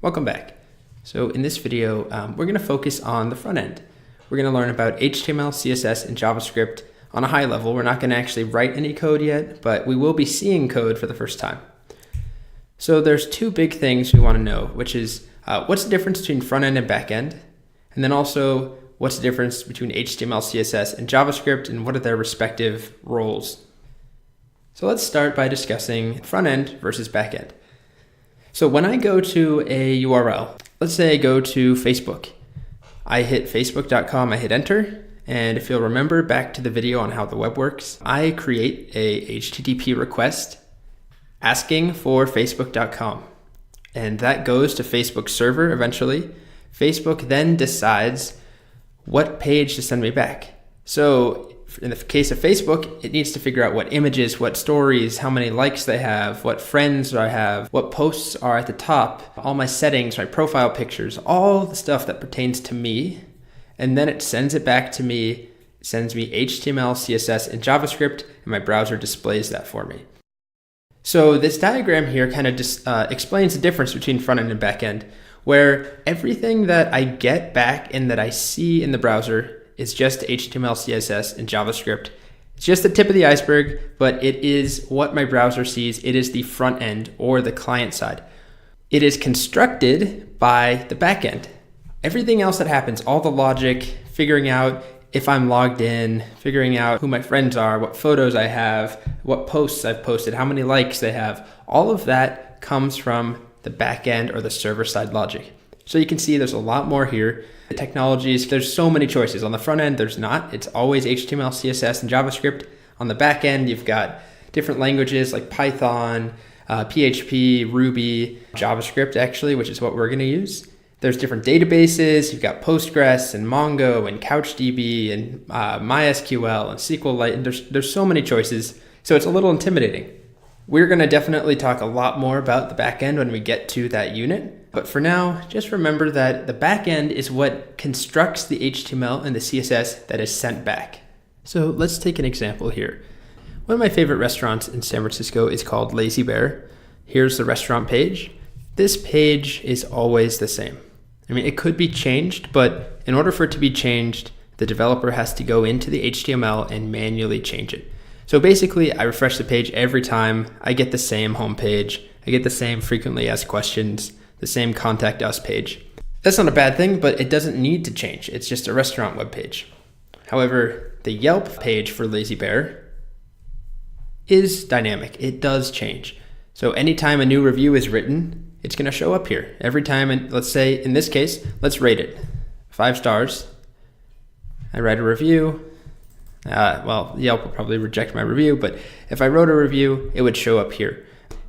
Welcome back. So in this video, we're going to focus on the front end. We're going to learn about HTML, CSS, and JavaScript on a high level. We're not going to actually write any code yet, but we will be seeing code for the first time. So there's two big things we want to know, which is what's the difference between front end and back end? And then also, what's the difference between HTML, CSS, and JavaScript, and what are their respective roles? So let's start by discussing front end versus back end. So when I go to a URL, let's say I go to Facebook, I hit facebook.com, I hit enter, and if you'll remember back to the video on how the web works, I create a HTTP request asking for facebook.com, and that goes to Facebook's server eventually. Facebook then decides what page to send me back. So in the case of Facebook, it needs to figure out what images, what stories, how many likes they have, what friends I have, what posts are at the top, all my settings, my profile pictures, all the stuff that pertains to me. And then it sends it back to me, sends me HTML, CSS, and JavaScript, and my browser displays that for me. So this diagram here kind of explains the difference between front end and back end, where everything that I get back and that I see in the browser is just HTML, CSS, and JavaScript. It's just the tip of the iceberg, but it is what my browser sees. It is the front end or the client side. It is constructed by the back end. Everything else that happens, all the logic, figuring out if I'm logged in, figuring out who my friends are, what photos I have, what posts I've posted, how many likes they have, all of that comes from the back end or the server side logic. So you can see there's a lot more here. The technologies, there's so many choices. On the front end, there's not. It's always HTML, CSS, and JavaScript. On the back end, you've got different languages like Python, PHP, Ruby, JavaScript actually, which is what we're gonna use. There's different databases. You've got Postgres and Mongo and CouchDB and MySQL and SQLite, and there's so many choices. So it's a little intimidating. We're gonna definitely talk a lot more about the back end when we get to that unit. But for now, just remember that the back end is what constructs the HTML and the CSS that is sent back. So let's take an example here. One of my favorite restaurants in San Francisco is called Lazy Bear. Here's the restaurant page. This page is always the same. I mean, it could be changed, but in order for it to be changed, the developer has to go into the HTML and manually change it. So basically, I refresh the page every time. I get the same homepage. I get the same frequently asked questions, the same contact us page. That's not a bad thing, but it doesn't need to change. It's just a restaurant web page. However, the Yelp page for Lazy Bear is dynamic. It does change. So anytime a new review is written, it's going to show up here. Every time, and let's say in this case, let's rate it 5 stars. I write a review. Well, Yelp will probably reject my review, but if I wrote a review, it would show up here.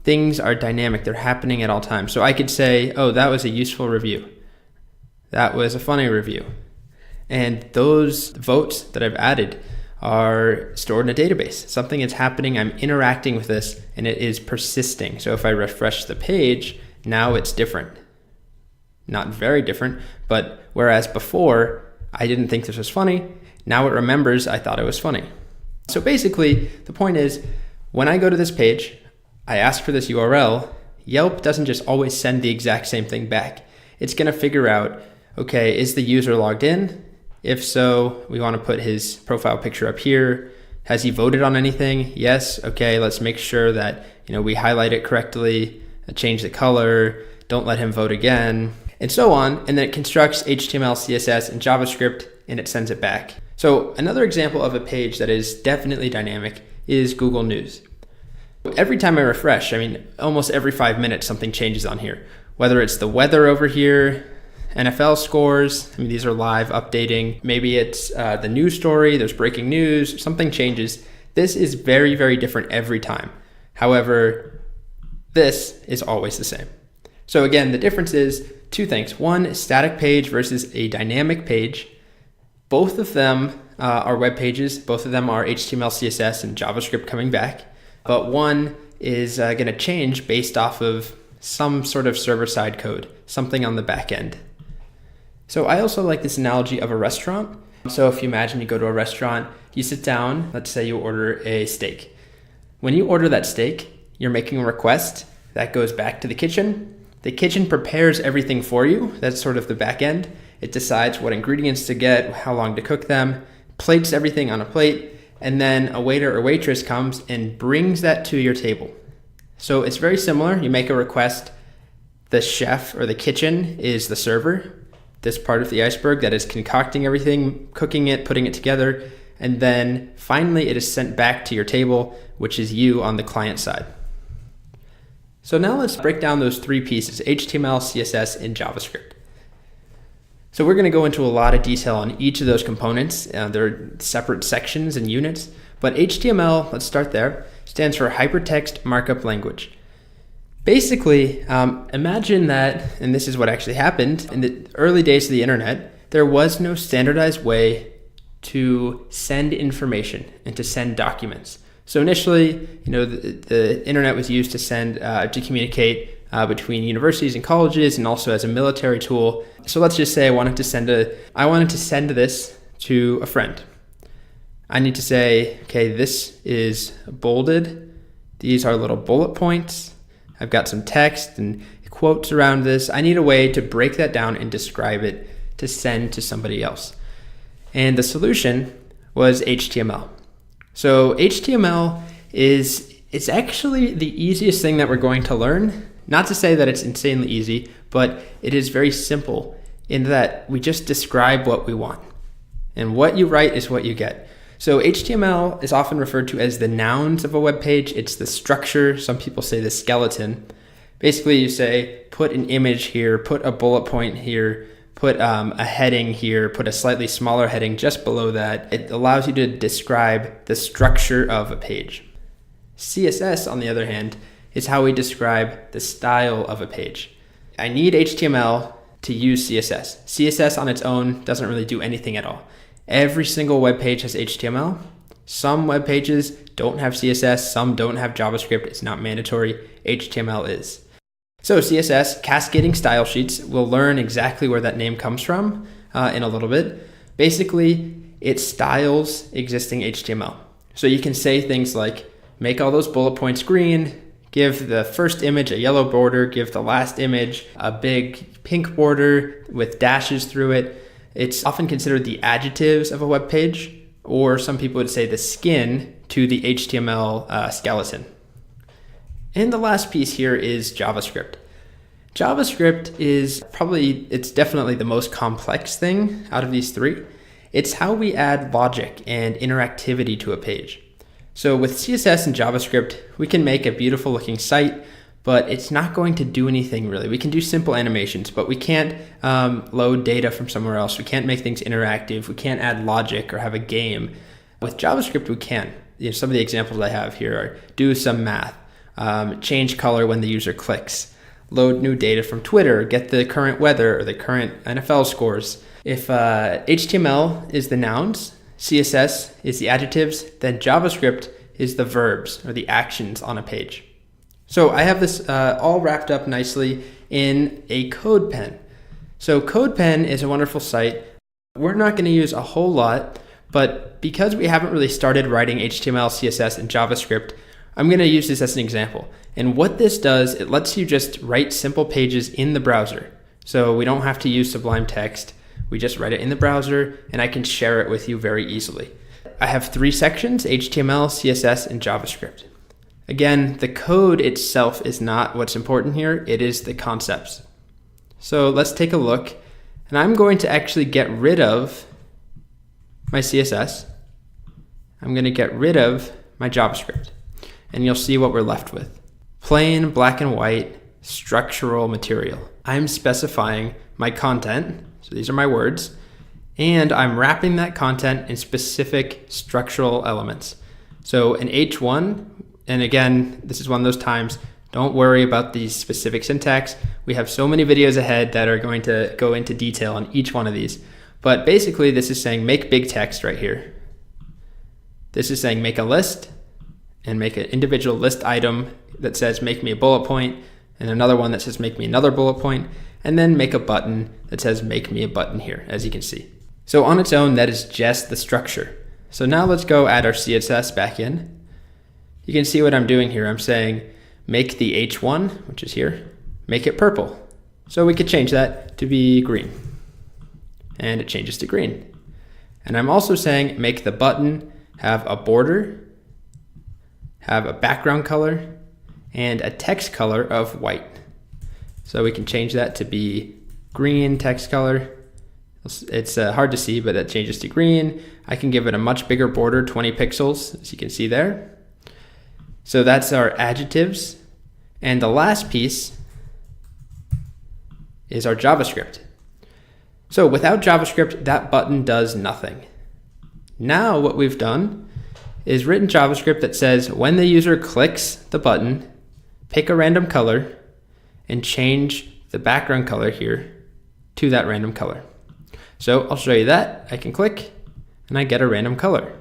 Things are dynamic. They're happening at all times. So I could say, oh, that was a useful review. That was a funny review. And those votes that I've added are stored in a database. Something is happening. I'm interacting with this, and it is persisting. So if I refresh the page, now it's different. Not very different, but whereas before I didn't think this was funny, now it remembers I thought it was funny. So basically, the point is, when I go to this page, I ask for this URL, Yelp doesn't just always send the exact same thing back. It's gonna figure out, okay, is the user logged in? If so, we wanna put his profile picture up here. Has he voted on anything? Yes, okay, let's make sure that we highlight it correctly, change the color, don't let him vote again, and so on. And then it constructs HTML, CSS, and JavaScript, and it sends it back. So another example of a page that is definitely dynamic is Google News. Every time I refresh, almost every 5 minutes something changes on here. Whether it's the weather over here, NFL scores, these are live updating. Maybe it's the news story, there's breaking news, something changes. This is very, very different every time. However, this is always the same. So again, the difference is two things. One, static page versus a dynamic page. Both of them are web pages. Both of them are HTML, CSS, and JavaScript coming back. But one is going to change based off of some sort of server-side code, something on the back end. So I also like this analogy of a restaurant. So if you imagine you go to a restaurant, you sit down, let's say you order a steak. When you order that steak, you're making a request that goes back to the kitchen. The kitchen prepares everything for you. That's sort of the back end. It decides what ingredients to get, how long to cook them, plates everything on a plate, and then a waiter or waitress comes and brings that to your table. So it's very similar. You make a request. The chef or the kitchen is the server, this part of the iceberg that is concocting everything, cooking it, putting it together, and then finally it is sent back to your table, which is you on the client side. So now let's break down those three pieces, HTML, CSS, and JavaScript. So we're going to go into a lot of detail on each of those components. They're separate sections and units, but HTML, let's start there, stands for Hypertext Markup Language. Basically, imagine that, and this is what actually happened, in the early days of the internet, there was no standardized way to send information and to send documents. So initially, the internet was used to send, to communicate between universities and colleges, and also as a military tool. So let's just say I wanted to send this to a friend. I need to say, okay, this is bolded. These are little bullet points. I've got some text and quotes around this. I need a way to break that down and describe it to send to somebody else. And the solution was HTML. So HTML it's actually the easiest thing that we're going to learn. Not to say that it's insanely easy, but it is very simple in that we just describe what we want. And what you write is what you get. So HTML is often referred to as the nouns of a web page. It's the structure. Some people say the skeleton. Basically, you say, put an image here, put a bullet point here, put a heading here, put a slightly smaller heading just below that. It allows you to describe the structure of a page. CSS, on the other hand, is how we describe the style of a page. I need HTML to use CSS. CSS on its own doesn't really do anything at all. Every single web page has HTML. Some web pages don't have CSS, some don't have JavaScript. It's not mandatory. HTML is. So CSS, cascading style sheets, we'll learn exactly where that name comes from in a little bit. Basically, it styles existing HTML. So you can say things like, make all those bullet points green, give the first image a yellow border, give the last image a big pink border with dashes through it. It's often considered the adjectives of a web page, or some people would say the skin to the HTML skeleton. And the last piece here is JavaScript. JavaScript it's definitely the most complex thing out of these three. It's how we add logic and interactivity to a page. So with CSS and JavaScript, we can make a beautiful looking site, but it's not going to do anything really. We can do simple animations, but we can't load data from somewhere else. We can't make things interactive. We can't add logic or have a game. With JavaScript, we can. Some of the examples I have here are do some math, change color when the user clicks, load new data from Twitter, get the current weather or the current NFL scores. If HTML is the nouns, CSS is the adjectives, then JavaScript is the verbs or the actions on a page. So I have this all wrapped up nicely in a CodePen. So CodePen is a wonderful site. We're not going to use a whole lot, but because we haven't really started writing HTML, CSS, and JavaScript, I'm going to use this as an example. And what this does, it lets you just write simple pages in the browser. So we don't have to use Sublime Text. We just write it in the browser, and I can share it with you very easily. I have three sections, HTML, CSS, and JavaScript. Again, the code itself is not what's important here. It is the concepts. So let's take a look. And I'm going to actually get rid of my CSS. I'm going to get rid of my JavaScript. And you'll see what we're left with. Plain black and white structural material. I'm specifying my content. So these are my words. And I'm wrapping that content in specific structural elements. So an H1, and again, this is one of those times, don't worry about the specific syntax. We have so many videos ahead that are going to go into detail on each one of these. But basically, this is saying make big text right here. This is saying make a list and make an individual list item that says make me a bullet point, and another one that says make me another bullet point, and then make a button that says make me a button here, as you can see. So on its own, that is just the structure. So now let's go add our CSS back in. You can see what I'm doing here. I'm saying make the H1, which is here, make it purple. So we could change that to be green. And it changes to green. And I'm also saying make the button have a border, have a background color, and a text color of white. So we can change that to be green text color. It's hard to see, but that changes to green. I can give it a much bigger border, 20 pixels, as you can see there. So that's our adjectives. And the last piece is our JavaScript. So without JavaScript, that button does nothing. Now what we've done is written JavaScript that says when the user clicks the button, pick a random color and change the background color here to that random color. So I'll show you that. I can click and I get a random color.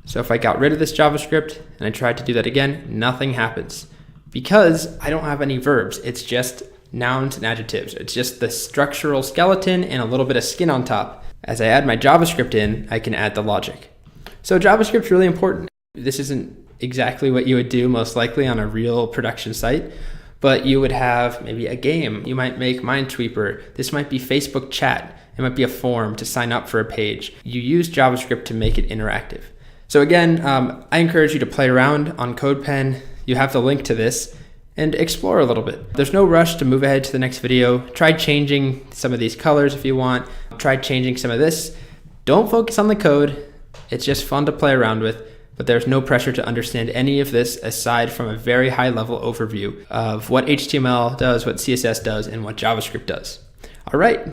So if I got rid of this JavaScript and I tried to do that again, nothing happens because I don't have any verbs. It's just nouns and adjectives. It's just the structural skeleton and a little bit of skin on top. As I add my JavaScript in, I can add the logic. So JavaScript's really important. This isn't exactly what you would do most likely on a real production site, but you would have maybe a game. You might make Minesweeper. This might be Facebook chat. It might be a form to sign up for a page. You use JavaScript to make it interactive. So again, I encourage you to play around on CodePen. You have the link to this and explore a little bit. There's no rush to move ahead to the next video. Try changing some of these colors if you want. Try changing some of this. Don't focus on the code. It's just fun to play around with, but there's no pressure to understand any of this aside from a very high level overview of what HTML does, what CSS does, and what JavaScript does. All right.